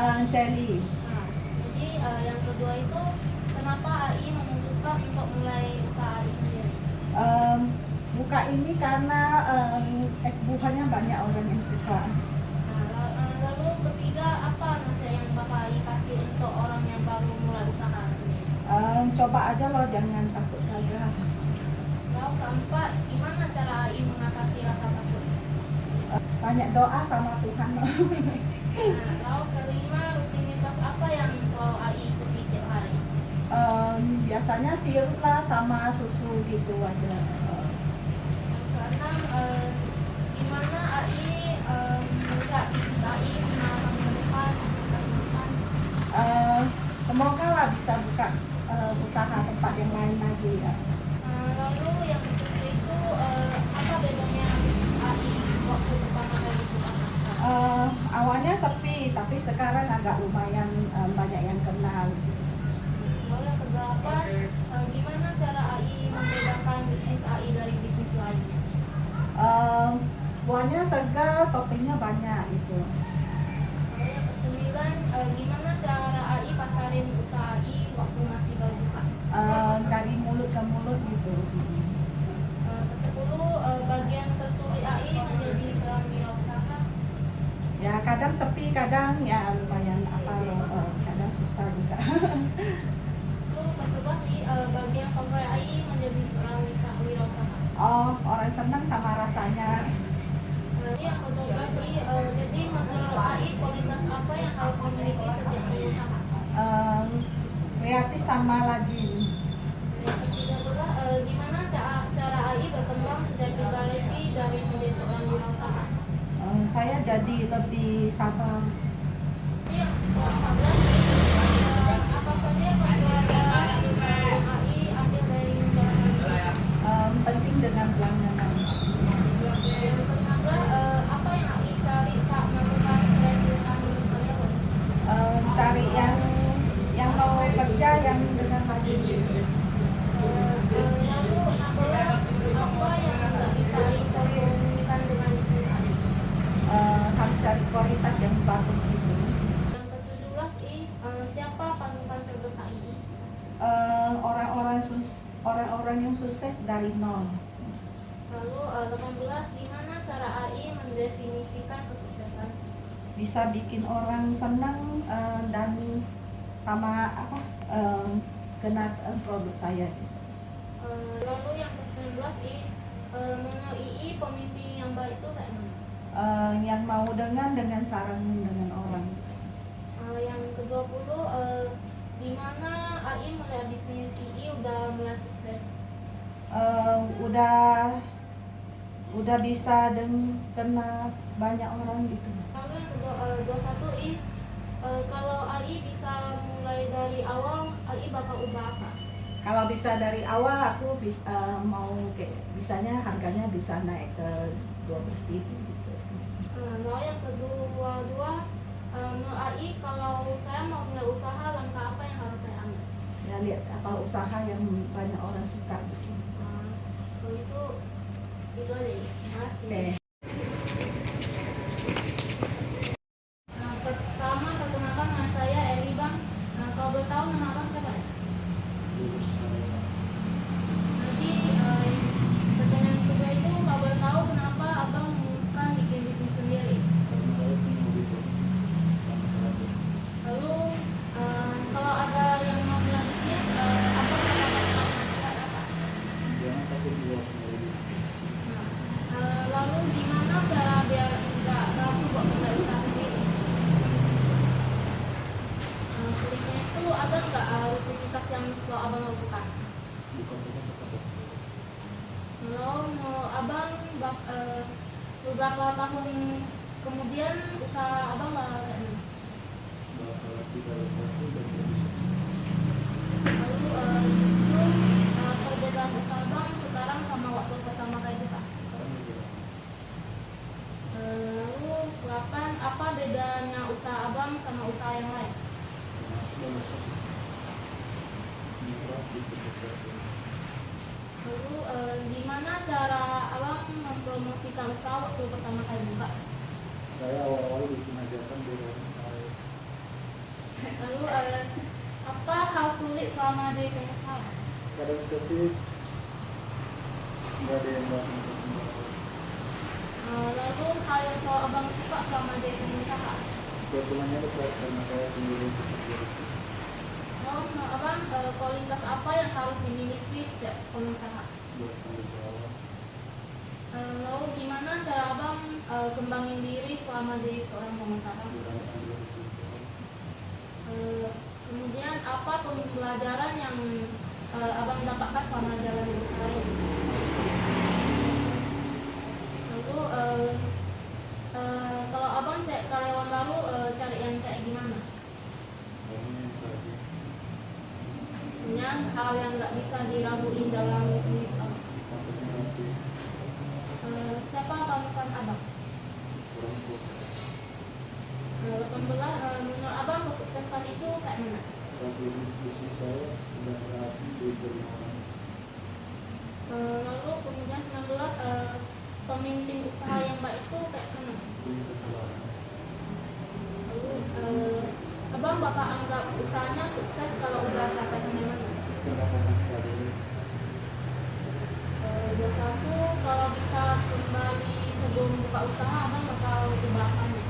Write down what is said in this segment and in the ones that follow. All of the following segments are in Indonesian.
Celi. Nah, jadi yang kedua itu kenapa AI memutuskan untuk mulai usaha AI sendiri? Um, Buka ini karena es buahnya banyak orang yang suka. Nah, lalu ketiga apa nasihat yang bakal AI kasih untuk orang yang baru mulai usaha sendiri? Coba aja loh, jangan takut saja. Lalu keempat, gimana cara AI mengatasi rasa takut? Banyak doa sama Tuhan. Nah, lalu kelima, rutinitas apa yang selalu AI ikuti tiap hari? Biasanya sirup lah sama susu gitu aja. Yang keenam, gimana AI melihat bisnis AI 5 tahun ke depan, 10 tahun ke depan? Semoga lah bisa buka usaha tempat yang lain lagi ya. Lalu yang ketiga itu apa bedanya bisnis AI waktu pertama kali buka? Awalnya sepi, tapi sekarang agak lumayan banyak yang kenal. Lalu yang kedelapan, gimana cara AI membedakan bisnis AI dari bisnis lainnya? Buahnya segar, toppingnya banyak itu. Lalu yang kesembilan, gimana cara AI pasarin usaha AI waktu masih baru buka? Dari mulut ke mulut gitu. Kesepuluh, bagian tersulit AI menjadi seorang wirausaha. Ya kadang sepi, kadang ya lumayan kadang susah juga. Lalu ke-11 sih, bagian favorit AI menjadi seorang wirausaha. Orang senang sama rasanya. Jadi yang ke-12 sih, jadi menurut AI kualitas apa yang harus dimiliki setiap pengusaha? Kreatif sama rajin. Yang ke-13, gimana cara AI berkembang sejak pribadi dari menjadi seorang wirausaha? Saya jadi lebih sabar. Jadi yang ke-14, apa saja pelajaran yang AI ambil dari menjalankan bisnis? Penting dengan pelangganan. Yang ke-15, apa yang AI cari saat melakukan perekrutan karyawan? Cari yang mau kerja yang dengan rajin. Lalu 16, apa yang nggak bisa AI komunikasikan dengan bisnis AI? Harus cari kualitas yang bagus gitu. Yang ke-17, siapa panutan terbesar AI? Orang-orang yang sukses dari nol. Lalu 18, gimana cara AI mendefinisikan kesuksesan? Bisa bikin orang senang dan sama kena produk saya. Lalu yang ke-19, menurut AI pemimpin yang baik itu kayak mana? Yang mau dengan saran dengan orang. Yang ke-20, gimana AI melihat bisnis AI udah mulai sukses? Udah bisa dan kena banyak orang gitu. Lalu yang ke-21, kalau AI bisa mulai dari awal, AI bakal ubah apa? Kalau bisa dari awal aku mau bisanya harganya bisa naik ke 12 ribu gitu. Lalu yang kedua, menurut AI kalau saya mau mulai usaha, langkah apa yang harus saya ambil? Ya lihat apa usaha yang banyak orang suka gitu. Kalau itu aja ya. Terima kasih. Oke. Pertama perkenalkan nama saya Eli Bang. Kalau boleh tahu nama abang siapa ya? Nanti pertanyaan kedua itu kalau boleh tahu kenapa abang memutuskan bikin bisnis sendiri? Lalu kalau ada yang mau mulai bisnis, abang bakal nasihat apa? Lalu gimana cara biar nggak ragu buat mulai usaha sendiri? Berikutnya itu ada nggak rutinitas yang selalu abang lakukan? Kalau mau abang beberapa tahun kemudian usaha abang bakal kayak mana? Lalu itu perbedaan usaha abang sekarang sama waktu pertama kali buka. Lalu 8, apa bedanya usaha abang sama usaha yang lain? Lalu gimana cara abang mempromosikan usaha waktu pertama kali buka? Saya awal-awal bikin hajatan di rumah. Lalu apa hal sulit selama jadi pengusaha? Kadang sepi, nggak ada yang bantu. Lalu hal yang selalu abang suka selama jadi pengusaha? Keuntungannya besar karena saya sendiri. Oh, abang kualitas apa yang harus dimiliki setiap pengusaha? Bertanggung jawab. Lalu gimana cara abang kembangin diri selama jadi seorang pengusaha? Berani berisiko. Kemudian apa pembelajaran yang abang dapatkan selama jalan usaha ini? Lalu kalau abang cari karyawan baru cari yang kayak gimana? Kamu yang tadi Yang hal yang nggak bisa diraguin dalam bisnis abang. pantasnya nanti Siapa panutan abang? kurang fokus. 18 menurut abang kesuksesan itu kayak mana? Sampai bisnis saya sudah berhasil diterima orang. Lalu kemudian 19 pemimpin usaha yang baik itu kayak mana? Punya kesalahan. Lalu abang bakal anggap usahanya sukses kalau udah capai mana? Kenapa sekali? 21 kalau bisa kembali sebelum buka usaha abang bakal ubah apa nih?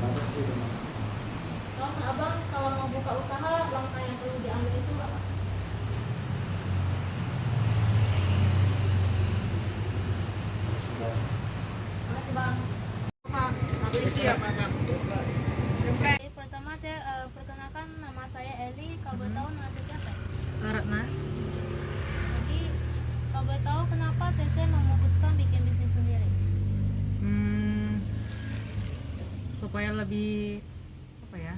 Harus sudah Kalau abang kalau mau buka usaha langkah yang perlu diambil itu apa? sudah. Makasih bang. Oke, pertama perkenalkan nama saya Eli. Kau boleh tahu nama saya siapa? Ratna, Jadi kau boleh tahu kenapa Tete memutuskan bikin bisnis sendiri? supaya lebih apa ya?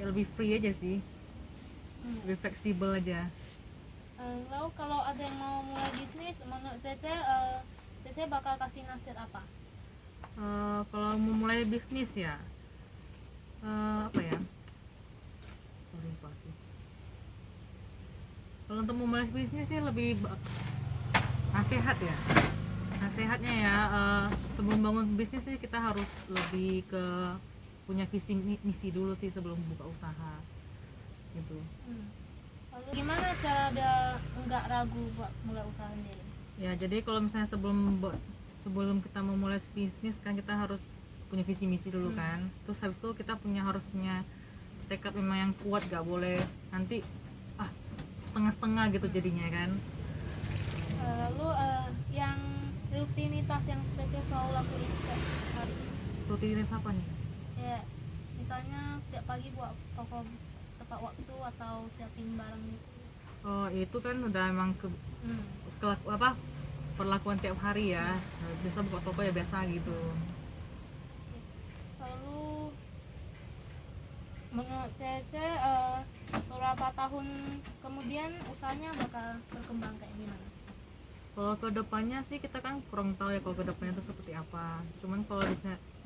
Ya lebih free aja sih, lebih fleksibel aja. Lalu kalau ada yang mau mulai bisnis, menurut Tete, Tete bakal kasih nasihat apa? Kalau mau mulai bisnis ya, apa ya? Lupa sih. Kalau untuk memulai bisnis sih lebih nasihat ya. Nasihatnya ya, sebelum bangun bisnis sih kita harus lebih ke punya visi misi dulu sih sebelum buka usaha gitu. Lalu gimana cara dia nggak ragu buat mulai usaha sendiri? Ya jadi kalau misalnya sebelum kita memulai bisnis kan kita harus punya visi misi dulu kan. Terus habis itu kita harus punya tekad memang yang kuat, gak boleh nanti setengah-setengah gitu jadinya kan. Lalu yang rutinitas yang Tete selalu lakuin setiap hari? Rutinitas apa nih? Ya, misalnya tiap pagi buat toko tepat waktu atau siapin barang gitu. Oh itu kan udah emang perlakuan tiap hari ya. Biasa buka toko ya biasa gitu. Lalu menurut Cece beberapa tahun kemudian usahanya bakal berkembang kayak gimana? Kalau ke depannya sih kita kan kurang tahu ya kalau ke depannya itu seperti apa. Cuman kalau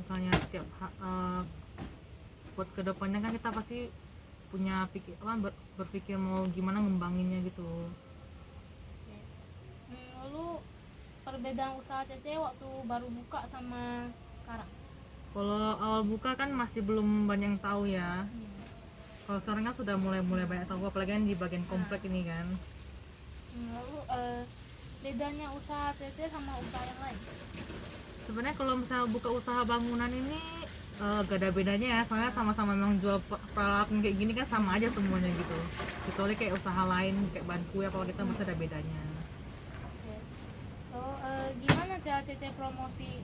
misalnya buat ke depannya kan kita pasti punya berpikir mau gimana ngembanginnya gitu. Lalu perbedaan usaha Cece waktu baru buka sama sekarang? Kalau awal buka kan masih belum banyak yang tahu ya. Kalau sekarang kan sudah mulai banyak tahu, apalagi kan di bagian komplek ini kan. Lalu bedanya usaha Cece sama usaha yang lain? Sebenarnya kalau misalnya buka usaha bangunan ini gak ada bedanya ya, soalnya sama-sama memang jual peralatan kayak gini kan sama aja semuanya gitu. Kecuali kayak usaha lain kayak bahan kue apa kita masih ada bedanya. So, gimana cara Cece promosi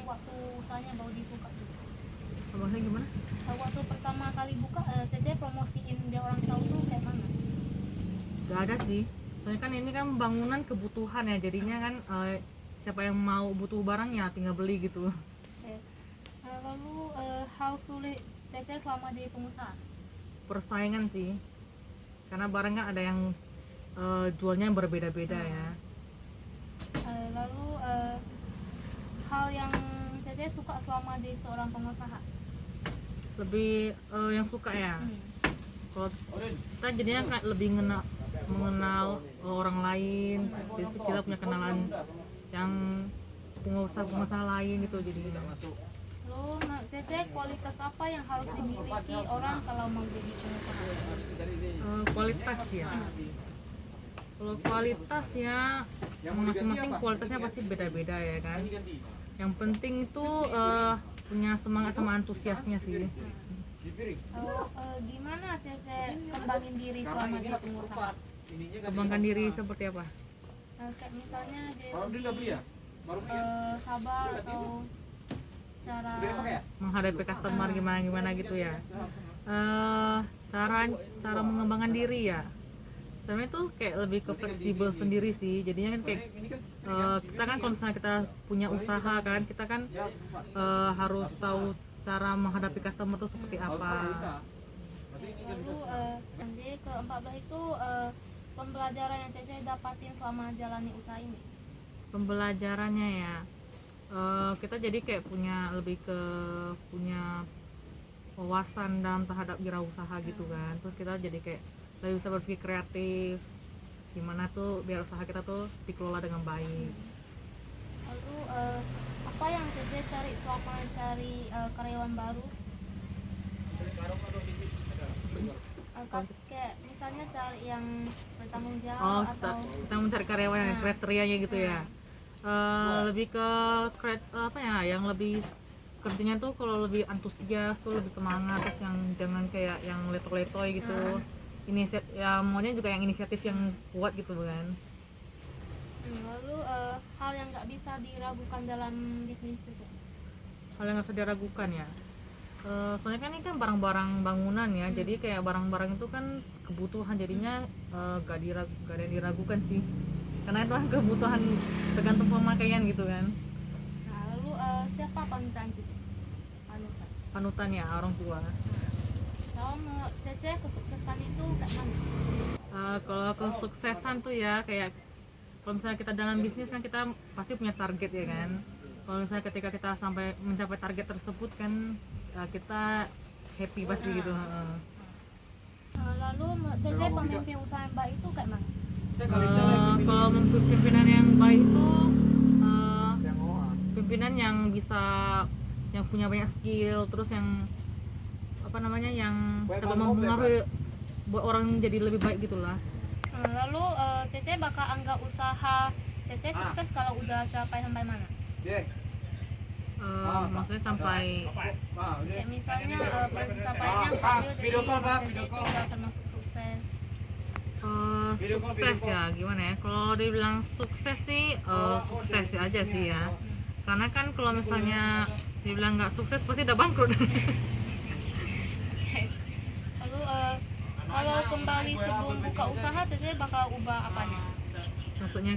waktu usahanya baru dibuka gitu? Maksudnya gimana? Waktu pertama kali buka Cece promosiin biar orang tahu tuh kayak mana? Gak ada sih, soalnya kan ini kan bangunan kebutuhan ya, jadinya kan siapa yang mau butuh barang ya tinggal beli gitu. Lalu hal sulit Cece selama jadi pengusaha? Persaingan sih, karena barang kan ada yang jualnya berbeda-beda ya. Lalu hal yang Cece suka selama jadi seorang pengusaha? Lebih yang suka ya. Kalau kita jadinya kayak lebih mengenal orang lain, jadi kita punya kenalan yang pengusaha lain gitu, jadi Lalu menurut Cece kualitas apa yang harus dimiliki orang kalau mau jadi pengusaha? Kualitas ya. Kalau kualitas ya masing-masing kualitasnya pasti beda-beda ya kan. Yang penting itu punya semangat sama antusiasnya sih. Gimana Cece kembangin diri selama jadi pengusaha? Kembangkan diri seperti apa? Kayak misalnya dia lebih sabar atau cara Menghadapi customer gimana gitu ya. Cara mengembangkan diri ya. Sebenarnya tuh kayak lebih ke fleksibel sendiri sih. Jadinya kan kayak kita kan kalau misalnya kita punya usaha kan, kita kan harus tahu cara menghadapi customer tuh seperti apa. lalu nanti ke-14 itu pembelajaran yang Cece dapatin selama jalani usaha ini. Pembelajarannya ya kita jadi kayak punya wawasan dalam terhadap wirausaha gitu kan. Terus kita jadi kayak lebih bisa berpikir kreatif gimana tuh biar usaha kita tuh dikelola dengan baik. Lalu apa yang Cece cari selama cari karyawan baru? Kayak misalnya cari yang bertanggung jawab atau kita mencari karyawan yang kriterianya gitu ya. Lebih ke apa ya, yang lebih kerjanya tuh kalau lebih antusias tuh lebih semangat, terus yang jangan kayak yang letoy-letoy gitu. Ya maunya juga yang inisiatif yang kuat gitu kan. Lalu hal yang nggak bisa diragukan dalam bisnis itu? Hal yang nggak bisa diragukan ya, soalnya kan ini kan barang-barang bangunan ya, jadi kayak barang-barang itu kan kebutuhan, jadinya gak ada yang diragukan sih, karena itu kan kebutuhan tergantung pemakaian gitu kan. Nah, lalu siapa panutan Cece? Panutan ya orang tua. Kalau menurut Cece kesuksesan itu kayak mana? Kalau kesuksesan tuh ya kayak kalau misalnya kita dalam bisnis kan kita pasti punya target ya kan. Kalau misalnya ketika kita sampai mencapai target tersebut kan kita happy pasti gitu. Lalu menurut Cece pemimpin usaha yang baik itu kayak mana? Kalau pimpinan yang baik itu pimpinan yang bisa, yang punya banyak skill, terus yang apa namanya, yang dapat mempengaruhi buat orang jadi lebih baik gitulah. Lalu Cece bakal anggap usaha Cece sukses kalau udah capai sampai mana? Maksudnya sampai Kayak misalnya pencapaiannya stabil jadi Cece udah termasuk sukses. sukses ya gimana ya, kalau dibilang sukses sih sukses aja sih ya, karena kan kalau misalnya dibilang nggak sukses pasti udah bangkrut. Lalu kalau kembali sebelum buka usaha Cece bakal ubah apanya? Maksudnya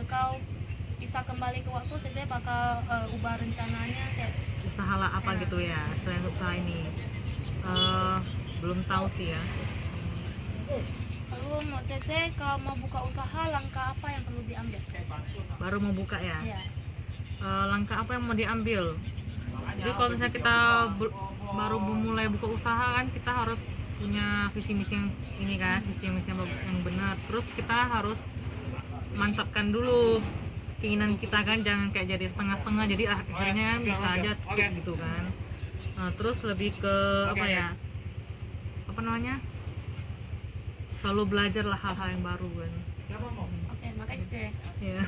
Kau bisa kembali ke waktu Cece bakal ubah rencananya kayak usaha lah apa gitu ya selain usaha ini, belum tahu sih ya. lalu mau Cece kalau mau buka usaha langkah apa yang perlu diambil? Baru mau buka ya, Iya. langkah apa yang mau diambil. Jadi kalau misalnya kita baru memulai buka usaha kan kita harus punya visi misi yang ini kan, visi misi yang benar. Terus kita harus mantapkan dulu keinginan kita kan, jangan kayak jadi setengah-setengah, jadi akhirnya bisa aja skip gitu kan. Terus lebih ke apa ya, apa namanya, selalu belajar lah hal-hal yang baru kan. Oke, makasih Cece. Ya.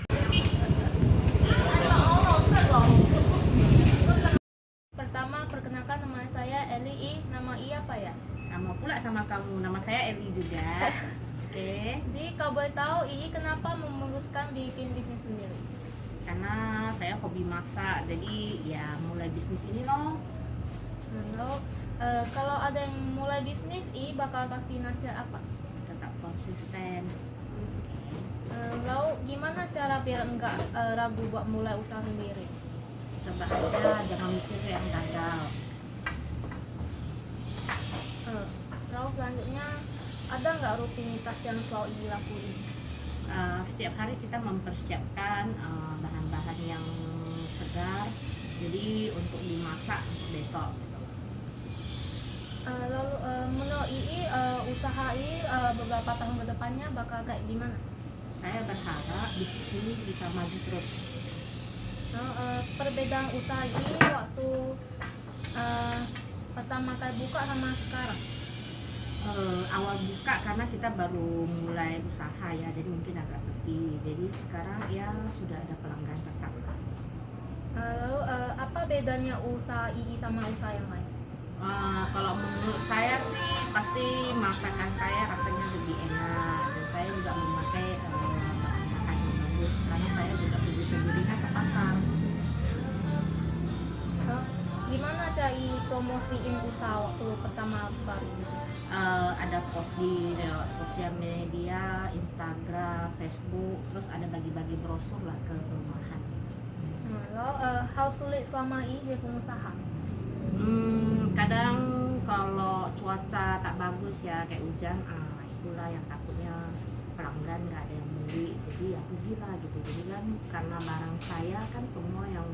Pertama perkenalkan nama saya Eli. Nama I apa ya? Sama pula sama kamu, nama saya Eli juga. Oke, Jadi kau boleh tahu I kenapa memutuskan bikin bisnis sendiri? karena saya hobi masak, jadi ya mulai bisnis ini loh. Lalu kalau ada yang mulai bisnis I bakal kasih nasihat apa? Tetap konsisten. Lalu gimana cara biar enggak ragu buat mulai usaha sendiri? Coba aja, jangan mikir yang gagal. Lalu selanjutnya ada nggak rutinitas yang selalu I lakuin? Setiap hari kita mempersiapkan bahan-bahan yang segar, jadi untuk dimasak untuk besok gitu. Lalu menurut II usaha I beberapa tahun ke depannya bakal kayak gimana? Saya berharap bisnis ini bisa maju terus. Nah, perbedaan usaha ini waktu pertama kali buka sama sekarang. Awal buka karena kita baru mulai usaha ya, jadi mungkin agak sepi. Jadi sekarang ya sudah ada pelanggan tetap. Lalu apa bedanya usaha ini sama usaha yang lain? Kalau menurut saya sih pasti masakan saya rasanya lebih enak, dan saya juga memakai bahan makan yang bagus karena saya juga beli sendirinya ke pasar. Gimana cara promosiin usaha waktu pertama baru? Ada post di sosial media, Instagram, Facebook, terus ada bagi-bagi brosur lah ke perumahan. Lalu hal sulit selama ini jadi pengusaha? Kadang kalau cuaca tak bagus ya kayak hujan, itulah yang takutnya pelanggan nggak ada yang beli, jadi ya rugi lah gitu. Jadi kan karena barang saya kan semua yang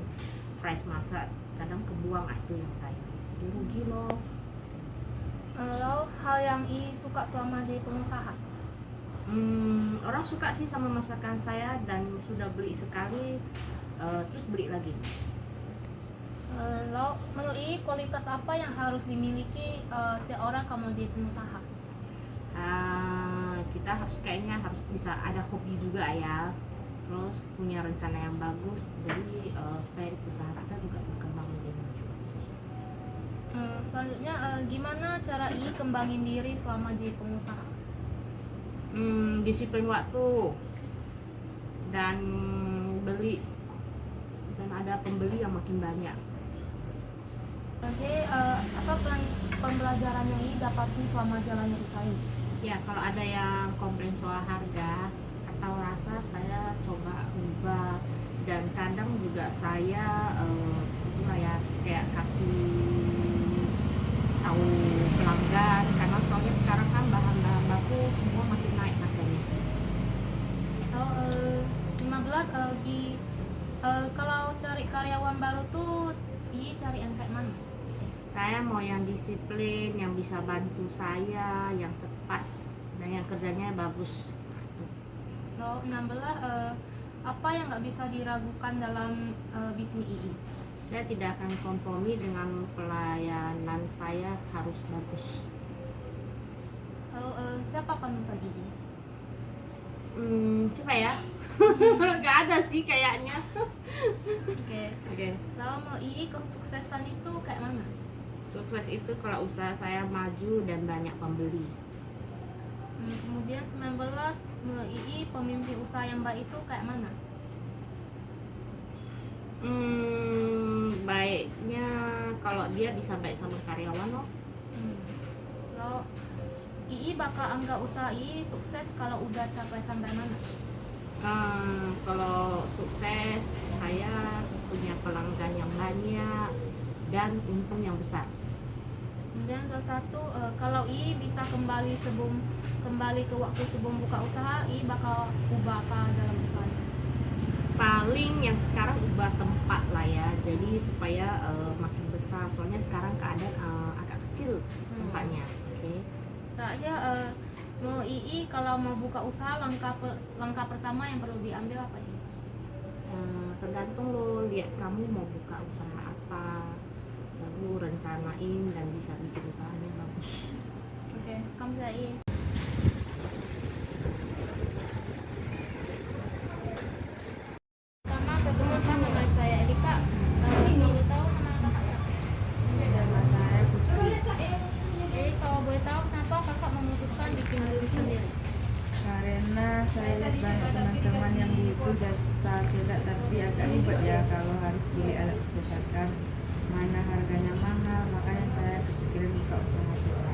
fresh masak, kadang kebuang, itu yang saya jadi rugi loh. Lalu hal yang suka selama jadi pengusaha? Orang suka sih sama masakan saya dan sudah beli sekali terus beli lagi. Lalu menurut kualitas apa yang harus dimiliki setiap orang kalau mau jadi pengusaha? Kita kayaknya harus bisa ada hobi juga ya, terus punya rencana yang bagus, jadi supaya usaha kita juga berkembang lebih maju. Selanjutnya gimana cara kembangin diri selama jadi pengusaha? Disiplin waktu dan beli, dan ada pembeli yang makin banyak. Oke, apa pembelajaran yang dapatin selama jalannya usaha ini? Ya, kalau ada yang komplain soal harga atau rasa, saya coba ubah, dan kadang juga saya itulah ya kayak kasih tahu pelanggan, karena soalnya sekarang kan bahan-bahan baku semua makin naik harganya. Lalu 15 kalau cari karyawan baru tuh cari yang kayak mana? Saya mau yang disiplin, yang bisa bantu saya, yang cepat, dan yang kerjanya bagus. Lalu 16 apa yang nggak bisa diragukan dalam bisnis ini? Saya tidak akan kompromi dengan pelayanan saya harus bagus. Lalu siapa panutan ini? Coba ya. Gak ada sih kayaknya. Oke. Lalu mau kesuksesan itu kayak mana? Sukses itu kalau usaha saya maju dan banyak pembeli. Kemudian 19 pemimpin usaha yang baik itu kayak mana? Baiknya kalau dia bisa baik sama karyawan loh. Lalu bakal anggap usaha sukses kalau udah capai sampai mana? Kalau sukses, saya punya pelanggan yang banyak dan untung yang besar. Kemudian satu, kalau bisa kembali ke waktu sebelum buka usaha, bakal ubah apa dalam usahanya? Paling yang sekarang ubah tempat lah ya, jadi supaya makin besar. Soalnya sekarang keadaan agak kecil tempatnya. Oke. Saja mau kalau mau buka usaha langkah pertama yang perlu diambil apa ya? Tergantung lo lihat kamu mau buka usaha apa, lalu rencanain dan bisa bikin usahanya bagus. Oke, kamu bisa Pertama perkenalkan, nama saya Elika. Boleh tahu nama kakaknya? Nama saya Putri. Jadi kalau boleh tahu kenapa kakak memutuskan bikin bisnis sendiri? Karena saya lihat banyak teman-teman yang itu sudah susah tidak, tapi agak ribet ya kalau harus beli alat percetakan, mana harganya mahal, makanya saya kepikiran buka usaha juga.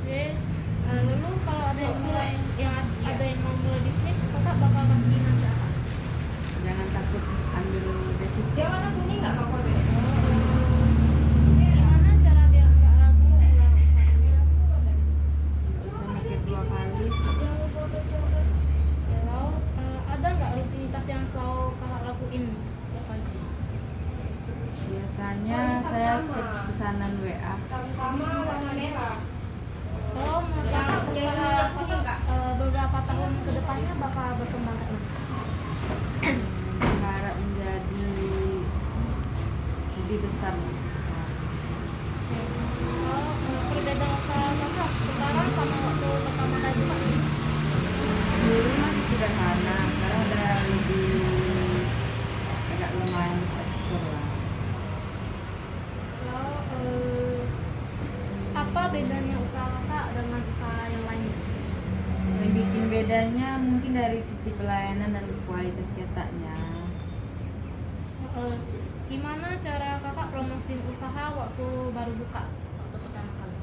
Oke, lalu kalau ada yang mau mulai bisnis, kakak bakal kasih nasihat apa? Jangan takut ambil resiko. Gimana cara biar nggak ragu mulai usahanya? Bisa mikir 2 kali. Lalu ada nggak rutinitas yang selalu kakak lakuin tiap pagi? Biasanya saya cek pesanan WA. Kalau menurut kakak beberapa tahun ke depannya bakal berkembang kayak mana? Berharap menjadi besar. Kalau perbedaan usaha kakak sekarang sama waktu pertama kali buka? Dulu masih sederhana, sekarang udah lebih agak lumayan tekstur lah. Kalau apa bedanya usaha kakak dengan usaha yang lainnya? Yang bikin bedanya mungkin dari sisi pelayanan dan kualitas cetaknya. Gimana cara kakak promosiin usaha waktu baru buka waktu pertama kali?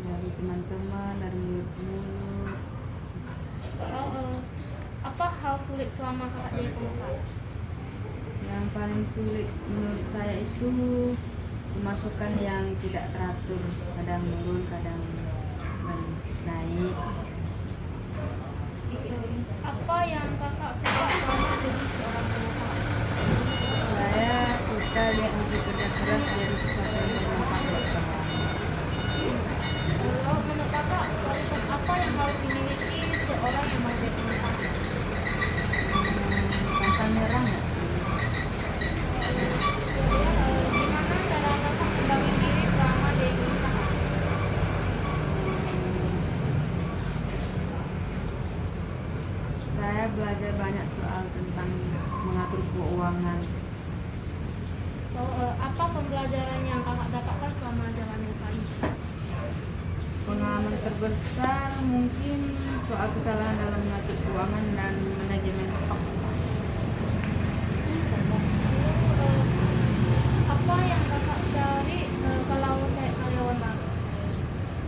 Dari teman-teman, dari mulut-mulut. Kalau apa hal sulit selama kakak jadi pengusaha? Yang paling sulit menurut saya itu pemasukan yang tidak teratur, kadang turun, kadang naik. Apa yang kakak suka selama jadi seorang pengusaha? Saya suka lihat hasil kerja keras dari sesuatu yang bermanfaat buat orang. Kalau menurut kakak kualitas apa yang harus dimiliki seorang yang mau jadi pengusaha? Pantang nyerah nggak? Gimana cara kakak kembangin diri selama jadi pengusaha? Saya belajar banyak soal tentang mengatur keuangan. Apa pembelajaran yang kakak dapatkan selama jalanin usaha ini? Pengalaman terbesar mungkin soal kesalahan dalam mengatur keuangan dan manajemen stok. Apa yang kakak cari kalau kayak karyawan baru?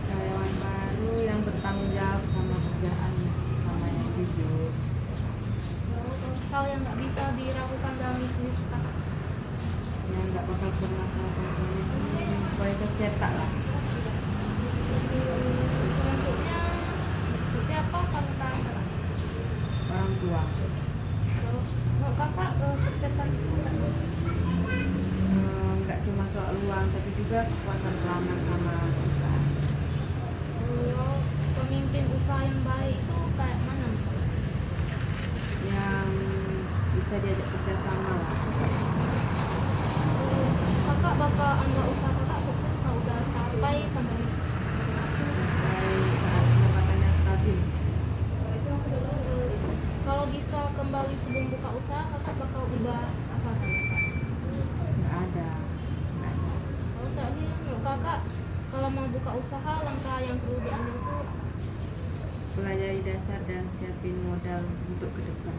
Karyawan baru yang bertanggung jawab sama kerjaan, sama yang jujur. Hal yang nggak bisa diragukan dalam bisnis kakak? Yang nggak bakal bermasalah kualitas cetak lah. Selanjutnya siapa panutan kakak? Orang tua. Menurut kakak suksesan itu Nggak cuma soal uang tapi juga kepuasan pelanggan sama kita. kalau pemimpin usaha yang baik itu kayak mana? Yang bisa diajak kerjasama lah. Kakak bakal anggap usaha kakak sukses kalau udah capai sampai Sampai saat pendapatannya stabil. kalau bisa kembali sebelum buka usaha kakak bakal ubah apa kan usaha? Nggak ada. Kalau terakhir menurut kakak kalau mau buka usaha langkah yang perlu diambil itu Pelajari dasar dan siapin modal untuk ke depan.